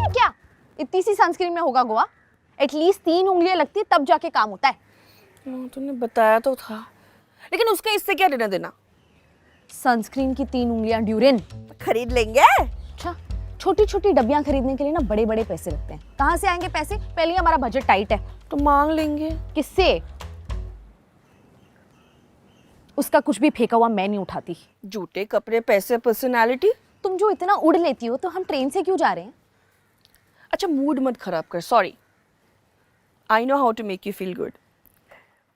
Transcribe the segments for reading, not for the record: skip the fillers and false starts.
क्या इतनी सी सनस्क्रीन में होगा गोवा? एटलीस्ट 3 उंगलियां लगती तब जाके काम होता है। तूने बताया तो था, लेकिन उसका इससे क्या लेना देना? सनस्क्रीन की 3 उंगलियां ड्यूरिन खरीद लेंगे। अच्छा, छोटी छोटी डब्बियां खरीदने के लिए ना बड़े बड़े पैसे लगते हैं। कहाँ से आएंगे पैसे? पहले ही हमारा बजट टाइट है। तो मांग लेंगे। किससे? उसका कुछ भी फेंका हुआ मैं नहीं उठाती। जूते, कपड़े, पैसे, पर्सनालिटी। तुम जो इतना उड़ लेती हो तो हम ट्रेन से क्यों जा रहे हैं? अच्छा, मूड मत खराब कर। Sorry, I know how to make you feel good.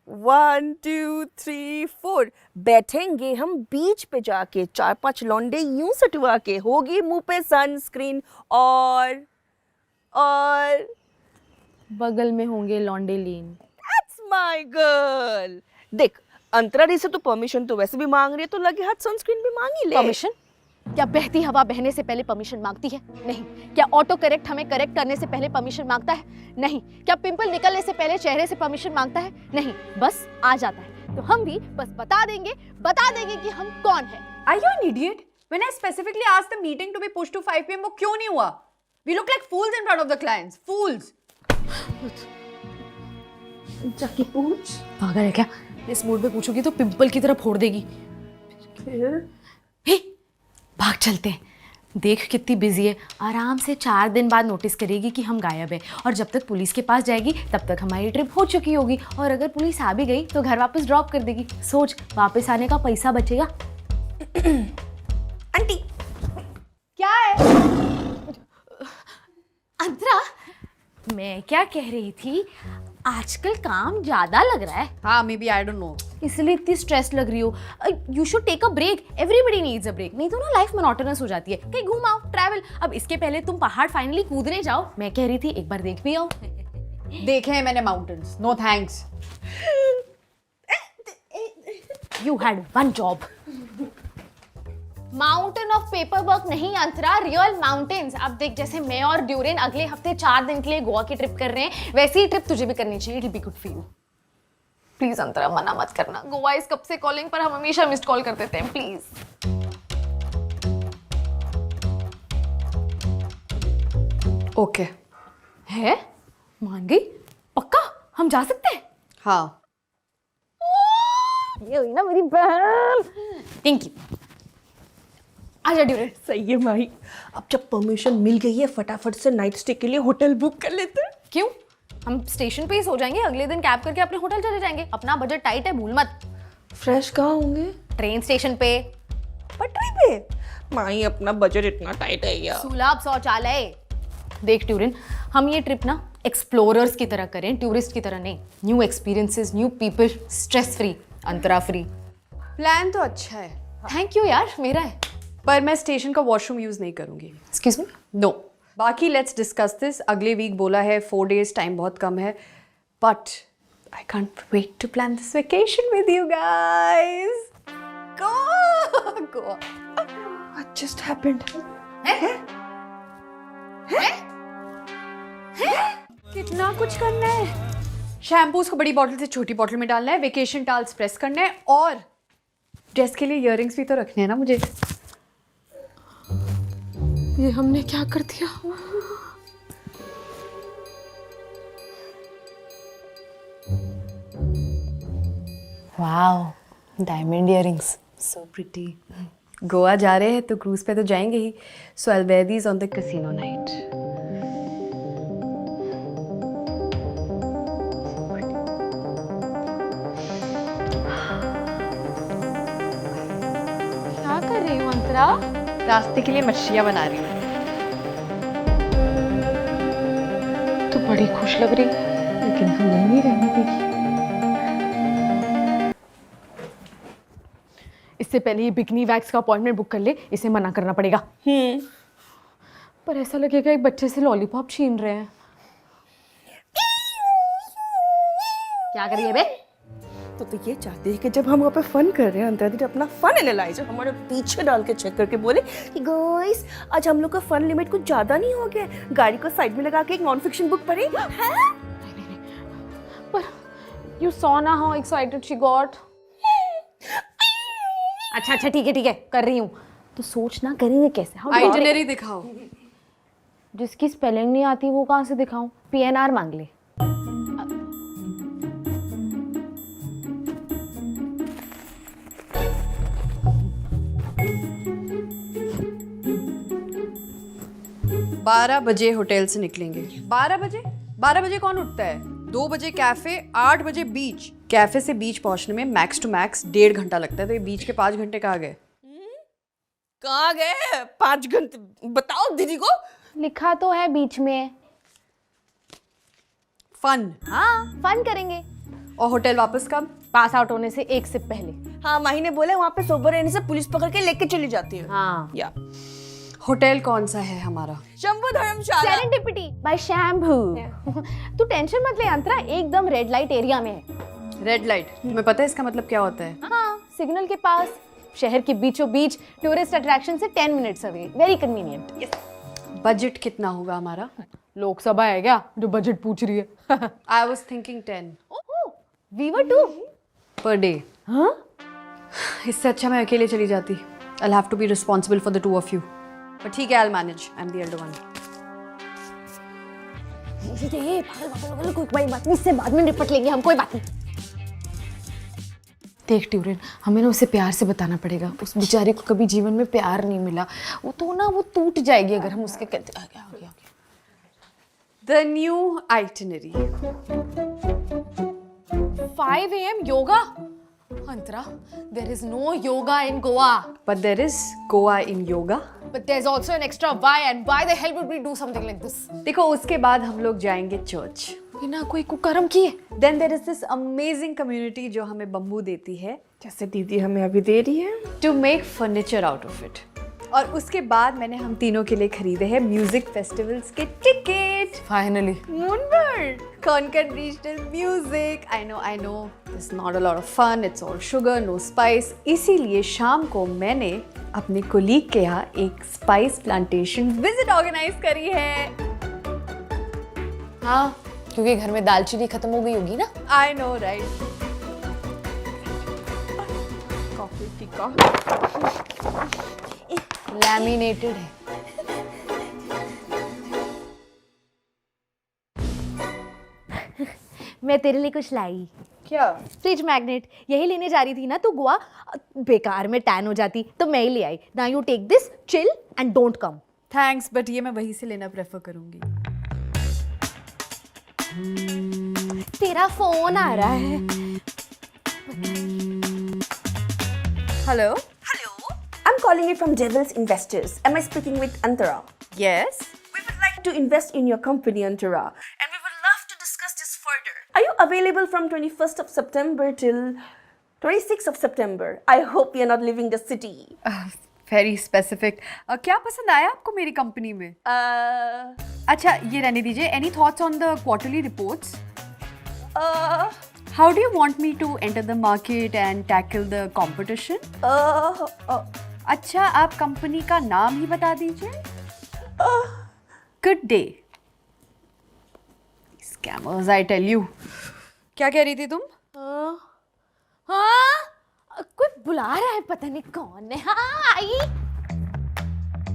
1 2 3 4 बैठेंगे हम बीच पे जाके, 4-5 लौंडे यूं सटवा के, होगी मुंह पे सनस्क्रीन और बगल में होंगे लॉन्डे लीन। That's my girl. देख, अंतरा दी से तो परमिशन तो वैसे भी मांग रही है, तो लगे हाथ सनस्क्रीन भी मांग ही ले। परमिशन? क्या बहती हवा बहने से पहले परमिशन मांगती है? नहीं। क्या ऑटो करेक्ट हमें करेक्ट करने से पहले परमिशन मांगता है? नहीं। क्या पिंपल निकलने से पहले चेहरे से परमिशन मांगता है? नहीं। बस आ जाता है तो हम भी बस बता देंगे कि हम कौन है। Are you an idiot? When I specifically asked the meeting to be pushed to 5 p.m. वो क्यों नहीं हुआ? We look like fools in front of the clients. Fools. जाके पूछ। पागल है क्या? इस मूड पे पूछोगी तो पिंपल की तरह फोड़ देगी। हे, भाग चलते हैं। देख कितनी बिजी है। आराम से 4 दिन बाद नोटिस करेगी कि हम गायब हैं, और जब तक पुलिस के पास जाएगी तब तक हमारी ट्रिप हो चुकी होगी, और अगर पुलिस आ भी गई तो घर वापस ड्रॉप कर देगी। सोच, वापस आने का पैसा बचेगा। आंटी, क्या है? अंतरा, मैं क्या कह रही थी, आजकल काम ज्यादा लग रहा है। हाँ, maybe I don't know. इसलिए इतनी स्ट्रेस लग रही हो। You should take a break. Everybody needs a break. नहीं तो ना लाइफ मोनोटोनस हो जाती है। कहीं घूम आओ, ट्रैवल। अब इसके पहले तुम पहाड़ फाइनली कूदने जाओ। मैं कह रही थी एक बार देख भी आओ। देखे हैं मैंने mountains. No thanks. You had one job. Mountain of paper work नहीं अंतरा, रियल माउंटेन्स। अब देख, जैसे मैं और ड्यूरेन अगले हफ्ते 4 दिन के लिए गोवा की ट्रिप कर रहे हैं, वैसी ही ट्रिप तुझे भी करनी चाहिए। It will be good for you. Please Antara, मना मत करना। गोवा इज कब से कॉलिंग, पर हम हमेशा मिस्ड कॉल कर देते हैं। प्लीज। Okay. है? मान गई? पक्का हम जा सकते हैं? हाँ. ये हुई ना मेरी बहन। Thank you. आजा ड्यूरेन। सही है भाई। अब जब परमिशन मिल गई है, फटाफट से नाइट स्टे के लिए होटल बुक कर लेते हैं। क्यों? हम स्टेशन पे ही सो जाएंगे, अगले दिन कैब करके अपने होटल चले जाएंगे। अपना बजट टाइट है, भूल मत। फ्रेश कहाँ होंगे? ट्रेन स्टेशन पे। पटरी पे? माही, अपना बजट इतना टाइट है यार। सुलभ शौचालय। देख ट्यूरिन, हम ये ट्रिप ना एक्सप्लोरर्स की तरह करें, टूरिस्ट की तरह नहीं। New experiences, new people, stress free, Antara free. Plan तो अच्छा है, थैंक यू यार, मेरा है। पर मैं स्टेशन का वॉशरूम यूज नहीं करूंगी। Excuse me? नो. बाकी लेट्स डिस्कस दिस अगले वीक। बोला है 4 days, टाइम बहुत कम है, but I can't wait to plan this vacation with you guys. Go. What just happened? कितना कुछ करना है. शैम्पूज को बड़ी बॉटल से छोटी बॉटल में डालना है, वेकेशन टाल्स प्रेस करना है, और ड्रेस के लिए इयररिंग्स भी तो रखने हैं ना मुझे. ये हमने क्या कर दिया? Wow, diamond earrings, so pretty. Goa जा रहे हैं तो क्रूज पे तो जाएंगे ही, so I will wear these on the casino night. क्या कर रही हूँ अंतरा? रास्ते के लिए मछलियाँ बना रही हूँ. तो बड़ी खुश लग रही है, लेकिन हम नहीं रहने देगी। इससे पहले ये बिकनी वैक्स का अपॉइंटमेंट बुक कर ले, इसे मना करना पड़ेगा। पर ऐसा लगेगा एक बच्चे से लॉलीपॉप छीन रहे हैं। क्या करिए बे? तो ये चाहते हैं कि जब हम वहाँ पे फन कर रहे हैं, अंतरा दी अपना फन एनालाइजर हमारे पीछे डाल के चेक करके बोले कि गाइस, आज हम लोग का फन लिमिट कुछ ज्यादा नहीं हो गया, गाड़ी को साइड में लगा के एक नॉन फिक्शन बुक पढ़े। नहीं। पर you saw ना how excited she got. अच्छा अच्छा ठीक है कर रही हूँ। तो सोचना करेंगे कैसे? How do I- आइटिनरी दिखाओ। जिसकी स्पेलिंग नहीं आती वो कहाँ से दिखाऊं? PNR मांग ले। बारह बजे होटल से निकलेंगे। 12 बजे कौन उठता है? 2 बजे कैफे, 8 बजे बीच। कैफे से बीच पहुंचने में मैक्स टू मैक्स 1.5 घंटा लगता है, तो ये बीच के 5 घंटे कहाँ गए? कहाँ गए 5 घंटे? बताओ दीदी को। लिखा तो है बीच में। फन। हाँ फन करेंगे। और होटल वापस कब? पास आउट होने से 1 सिप पहले। हाँ माही ने बोला वहाँ पे सोबर रहने से पुलिस पकड़ के लेके चली जाती है। हाँ या होटल कौन सा है हमारा? Shambhu Dharamshala. Serendipity by shampoo. तू टेंशन मत ले अंतरा, एकदम रेड लाइट एरिया में है। रेड लाइट, तुम्हें पता है इसका मतलब क्या होता है? हाँ सिग्नल के पास, शहर के बीचों बीच, टूरिस्ट अट्रैक्शन से 10 minutes away, very convenient. Budget कितना होगा हमारा? लोकसभा है क्या जो बजट पूछ रही है? I was thinking 10 we were two per day. हाँ इससे अच्छा मैं अकेले चली जाती। I'll have to be responsible for the 2 of you. पर ठीक है, I'll manage. I'm the elder one. कोई बात नहीं, इससे बाद में निपट लेंगे हम, कोई बात नहीं। देख ट्यूरिन, हमें ना उसे प्यार से बताना पड़ेगा। उस बेचारे को कभी जीवन में प्यार नहीं मिला, वो तो ना वो टूट जाएगी अगर हम उसके कहते आ गया। The new itinerary. 5 AM yoga? Antara, there is no yoga in Goa. But there is Goa in yoga. But there's also an extra why, and why the hell would we do something like this? देखो उसके बाद हम लोग जाएंगे church. बिना कोई कुकर्म किए। Then there is this amazing community जो हमें बम्बू देती है जैसे दीदी हमें अभी दे रही है। to make furniture out of it. और उसके बाद मैंने हम तीनों के लिए खरीदे हैं म्यूजिक फेस्टिवल्स के ticket. Finally. Moonbird, Konkan regional music. I know, it's not a lot of fun. It's all sugar, no spice. इसीलिए शाम को मैंने अपने कोलीग के यहाँ एक स्पाइस प्लांटेशन विजिट ऑर्गेनाइज करी है। हाँ, क्योंकि घर में दालचीनी खत्म हो गई होगी ना। I know, right? Coffee tikka. Laminated है। मैं तेरे लिए कुछ लाई। क्या? फ्रिज मैग्नेट, यही लेने जा रही थी ना तू गोवा, बेकार में टैन हो जाती तो मैं ही ले आई। Now you take this, chill and don't come. Thanks, but ये मैं वहीं से लेना प्रेफर करूंगी। तेरा फोन आ रहा है। Hello. I'm calling you from Devil's Investors. Am I speaking with Antara? Yes. We would like to invest in your company, Antara, and we would love to discuss this further. Are you available from 21st of September till 26th of September? I hope you're not leaving the city. Very specific. क्या पसंद आया आपको मेरी company में? अच्छा ये रहने दीजिए। Any thoughts on the quarterly reports? How do you want me to enter the market and tackle the competition? अच्छा आप कंपनी का नाम ही बता दीजिए। Good day. Scammers, I tell you. क्या कह रही थी तुम? हाँ, कोई बुला रहा है, पता नहीं कौन है। हाँ आई।